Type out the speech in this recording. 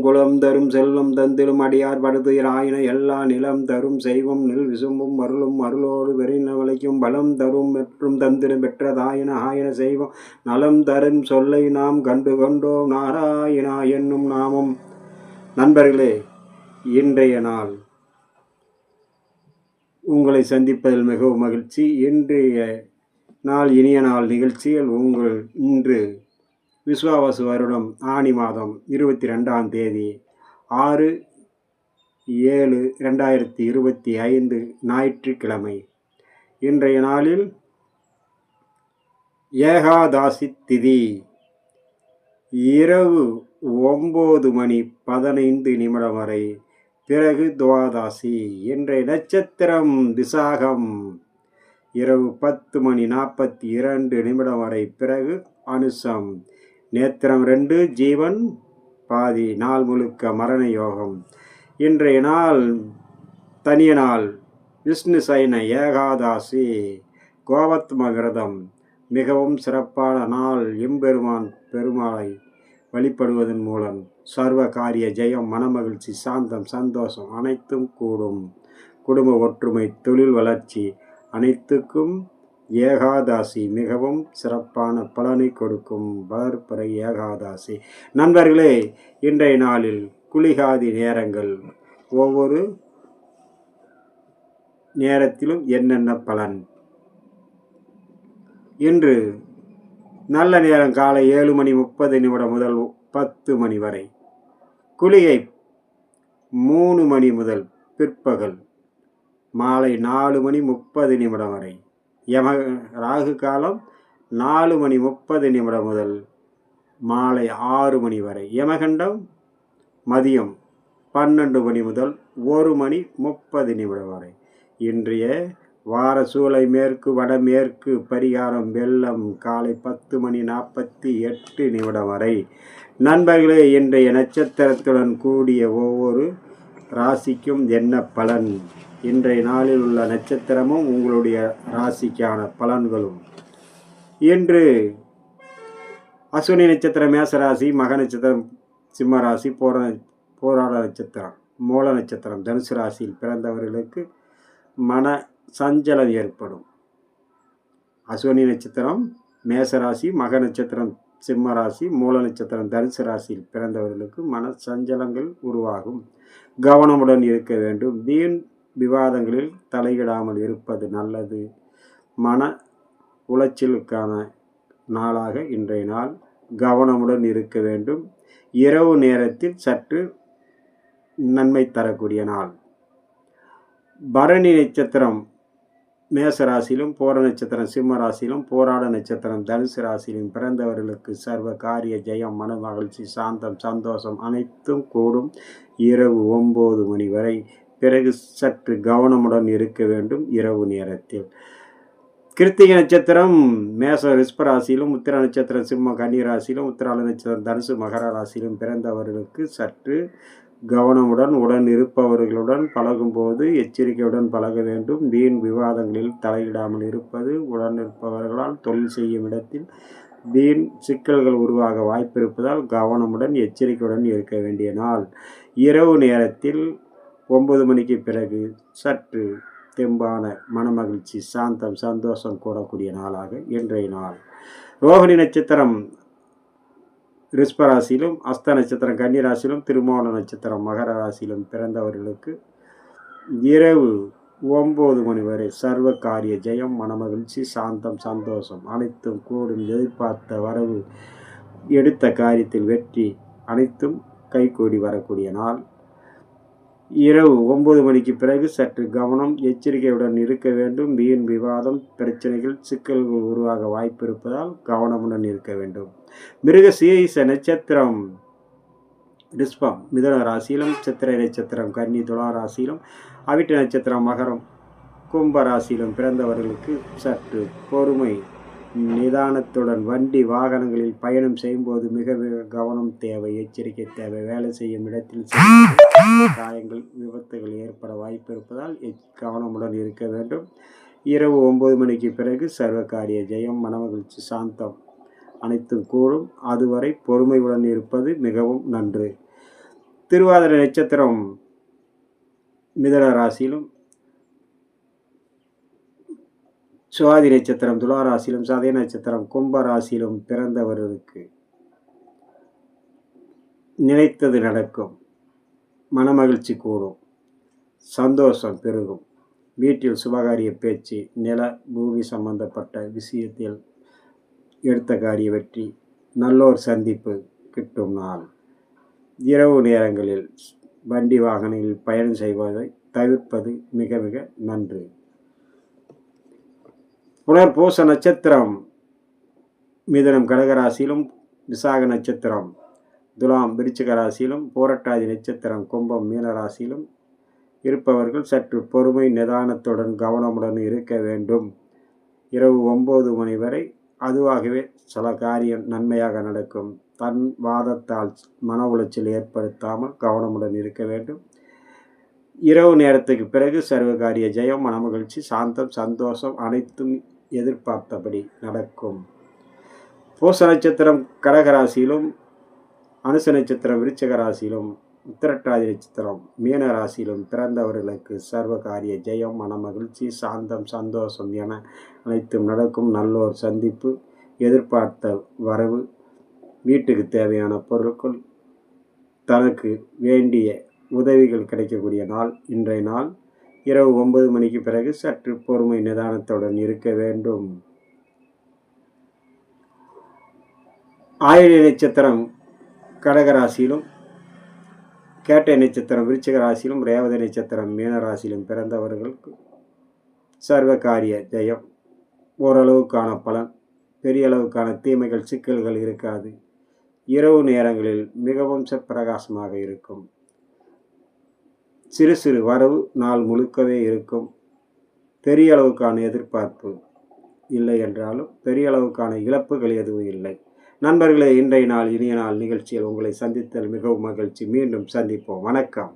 குலம் தரும் செல்வம் தந்திடும் அடியார் படுதுயிர் ஆயின எல்லா நிலம் தரும் செய்வம் நெல் விசும்பும் அருளும் அருளோடு வெறினவளைக்கும் பலம் தரும் மற்றும் தந்திடும் பெற்றதாயின ஆயின செய்வம் நலம் தரும் சொல்லை நாம் கண்டு கொண்டோம் நாராயணா என்னும் நாமம். நண்பர்களே, இன்றைய நாள் உங்களை சந்திப்பதில் மிகவும் மகிழ்ச்சி. இன்றைய நாள் இனிய நாள் நிகழ்ச்சியில் இன்று விஸ்வாவசு வருடம் ஆனி மாதம் 22ஆம் தேதி 6/7/2025 ஞாயிற்றுக்கிழமை. இன்றைய நாளில் ஏகாதாசி திதி இரவு 9:15 வரை, பிறகு துவாதாசி. இன்றைய நட்சத்திரம் விசாகம் இரவு 10:42 வரை, பிறகு அனுசம். நேத்திரம் 2, ஜீவன் பாதி. நாள் முழுக்க மரண யோகம். இன்றைய நாள் தனிய நாள் விஷ்ணு சைன ஏகாதாசி கோவத்ம விரதம். மிகவும் சிறப்பான நாள். பெருமாளை வழிபடுவதன் மூலம் சர்வ காரிய ஜெயம், மனமகிழ்ச்சி, சாந்தம், சந்தோஷம் அனைத்தும் கூடும். குடும்ப ஒற்றுமை, தொழில் வளர்ச்சி அனைத்துக்கும் ஏகாதாசி மிகவும் சிறப்பான பலனை கொடுக்கும். வளர்ப்பறை ஏகாதாசி. நண்பர்களே, இன்றைய நாளில் குளிகாதி நேரங்கள், ஒவ்வொரு நேரத்திலும் என்னென்ன பலன். இன்று நல்ல நேரம் காலை 7:30 முதல் 10 மணி வரை. குளிகை 3 மணி முதல் பிற்பகல் மாலை 4:30 வரை. ராகு காலம் 4:30 முதல் மாலை 6 மணி வரை. யமகண்டம் மதியம் 12 மணி முதல் 1:30 வரை. இன்றைய வார சூலை மேற்கு வடமேற்கு பரிகாரம் வெள்ளம் காலை 10:48 வரை. நண்பர்களே, இன்றைய நட்சத்திரத்துடன் கூடிய ஒவ்வொரு ராசிக்கும் என்ன பலன், இன்றைய நாளில் உள்ள நட்சத்திரமும் உங்களுடைய ராசிக்கான பலன்களும். இன்று அஸ்வினி நட்சத்திரம் மேசராசி, மக நட்சத்திரம் சிம்மராசி, போராட நட்சத்திரம் மூல நட்சத்திரம் தனுசு ராசியில் பிறந்தவர்களுக்கு மன சஞ்சலம் ஏற்படும். அஸ்வினி நட்சத்திரம் மேசராசி, மக நட்சத்திரம் சிம்மராசி, மூல நட்சத்திரம் தனுசு ராசியில் பிறந்தவர்களுக்கு மன சஞ்சலங்கள் உருவாகும். கவனமுடன் இருக்க வேண்டும். வீண் விவாதங்களில் தலையிடாமல் இருப்பது நல்லது. மன உளைச்சலுக்கான நாளாக இன்றைய நாள். கவனமுடன் இருக்க வேண்டும். இரவு நேரத்தில் சற்று நன்மை தரக்கூடிய நாள். பரணி நட்சத்திரம் மேசராசியிலும், போர நட்சத்திரம் சிம்ம ராசியிலும், போராட நட்சத்திரம் தனுசு ராசியிலும் பிறந்தவர்களுக்கு சர்வ காரிய ஜெயம், மன மகிழ்ச்சி, சாந்தம், சந்தோஷம் அனைத்தும் கூடும். இரவு 9 மணி வரை. பிறகு சற்று கவனமுடன் இருக்க வேண்டும் இரவு நேரத்தில். கிருத்திகை நட்சத்திரம் மேச ரிஷபராசியிலும், உத்திர நட்சத்திரம் சிம்ம கன்னிராசியிலும், உத்திராட நட்சத்திரம் தனுசு மகர ராசியிலும் பிறந்தவர்களுக்கு சற்று கவனமுடன், உடன் இருப்பவர்களுடன் பழகும்போது எச்சரிக்கையுடன் பழக வேண்டும். வீண் விவாதங்களில் தலையிடாமல் இருப்பது. உடன் இருப்பவர்களால் தொழில் செய்யும் இடத்தில் வீண் சிக்கல்கள் உருவாக வாய்ப்பு இருப்பதால் கவனமுடன் எச்சரிக்கையுடன் இருக்க வேண்டிய நாள். இரவு நேரத்தில் 9 மணிக்கு பிறகு சற்று தெம்பான மனமகிழ்ச்சி, சாந்தம், சந்தோஷம் கூடக்கூடிய நாளாக இன்றைய நாள். ரோகிணி நட்சத்திரம் ரிஷபராசியிலும், அஸ்த நட்சத்திரம் கன்னிராசியிலும், திருமோண நட்சத்திரம் மகர ராசியிலும் பிறந்தவர்களுக்கு இரவு 9 மணி வரை சர்வ காரிய ஜெயம், மனமகிழ்ச்சி, சாந்தம், சந்தோஷம் அனைத்தும் கூடும். எதிர்பார்த்த வரவு, எடுத்த காரியத்தில் வெற்றி அனைத்தும் கைகூடி வரக்கூடிய நாள். இரவு 9 மணிக்கு பிறகு சற்று கவனம், எச்சரிக்கையுடன் இருக்க வேண்டும். வீண் விவாதம், பிரச்சனைகள், சிக்கல்கள் உருவாக வாய்ப்பு இருப்பதால் கவனமுடன் இருக்க வேண்டும். மிருகசீரிஷ நட்சத்திரம் ரிஷபம் மிதுன ராசியிலும், சித்திரை நட்சத்திரம் கன்னி துலா ராசியிலும், அவிட்ட நட்சத்திரம் மகரம் கும்ப ராசியிலும் பிறந்தவர்களுக்கு சற்று பொறுமை, நிதானத்துடன் வண்டி வாகனங்களில் பயணம் செய்யும்போது மிக கவனம் தேவை, எச்சரிக்கை தேவை. வேலை செய்யும் இடத்தில் காயங்கள், விபத்துகள் ஏற்பட வாய்ப்பு இருப்பதால் கவனமுடன் இருக்க வேண்டும். இரவு 9 மணிக்கு பிறகு சர்வ காரிய ஜெயம், மனமகிழ்ச்சி, சாந்தம் அனைத்தும் கூடும். அதுவரை பொறுமையுடன் இருப்பது மிகவும் நன்று. திருவாதிரை நட்சத்திரம் மிதுன ராசியிலும், சுவாதி நட்சத்திரம் துலா ராசியிலும், சதய நட்சத்திரம் கும்ப ராசியிலும் பிறந்தவர்களுக்கு நினைத்தது நடக்கும், மனமகிழ்ச்சி கூடும், சந்தோஷம் பெருகும், வீட்டில் சுபகாரிய பேச்சு, நில பூமி சம்பந்தப்பட்ட விஷயத்தில் எடுத்த காரிய வெற்றி, நல்லோர் சந்திப்பு கிட்டும் நாள். இரவு நேரங்களில் வண்டி வாகனங்களில் பயணம் செய்வதை தவிர்ப்பது மிக மிக நன்று. புனர்பூச நட்சத்திரம் மிதுனம் கடகராசியிலும், விசாக நட்சத்திரம் துலாம் விருச்சிக ராசியிலும், பூரட்டாதி நட்சத்திரம் கும்பம் மீன ராசியிலும் இருப்பவர்கள் சற்று பொறுமை நிதானத்துடன் கவனமுடன் இருக்க வேண்டும். இரவு 9 மணி வரை அதுவாகவே சில காரியம் நன்மையாக நடக்கும். தன் வாதத்தால் மன உளைச்சல் ஏற்படுத்தாமல் கவனமுடன் இருக்க வேண்டும். இரவு நேரத்துக்கு பிறகு சர்வகாரிய ஜெயம், மனமகிழ்ச்சி, சாந்தம், சந்தோஷம் அனைத்தும் எதிர்பார்த்தபடி நடக்கும். பூச நட்சத்திரம் கடகராசியிலும், அனுச நட்சத்திரம் விருச்சிக ராசியிலும், உத்திரட்டாதி நட்சத்திரம் மீன ராசியிலும் பிறந்தவர்களுக்கு சர்வகாரிய ஜெயம், மனமகிழ்ச்சி, சாந்தம், சந்தோஷம் என அனைத்தும் நடக்கும். நல்லோர் சந்திப்பு, எதிர்பார்த்த வரவு, வீட்டுக்கு தேவையான பொருட்கள், தனக்கு வேண்டிய உதவிகள் கிடைக்கக்கூடிய நாள் இன்றைய நாள். இரவு 9 மணிக்கு பிறகு சற்று பொறுமை நிதானத்துடன் இருக்க வேண்டும். ஆயில்ய நட்சத்திரம் கடகராசியிலும், கேட்டை நட்சத்திரம் விருச்சிக ராசியிலும், ரேவதி நட்சத்திரம் மீன ராசியிலும் பிறந்தவர்களுக்கு சர்வகாரிய ஜெயம், ஓரளவுக்கான பலன், பெரிய அளவுக்கான தீமைகள் சிக்கல்கள் இருக்காது. இரவு நேரங்களில் மிகவும் பிரகாசமாக இருக்கும். சிறு சிறு வரவு நாள் முழுக்கவே இருக்கும். பெரிய அளவுக்கான எதிர்பார்ப்பு இல்லை என்றாலும் பெரிய அளவுக்கான இழப்புகள் எதுவும் இல்லை. நண்பர்களே, இன்றைய நாள் இனிய நாள் நிகழ்ச்சியில் உங்களை சந்தித்தல் மிகவும் மகிழ்ச்சி. மீண்டும் சந்திப்போம். வணக்கம்.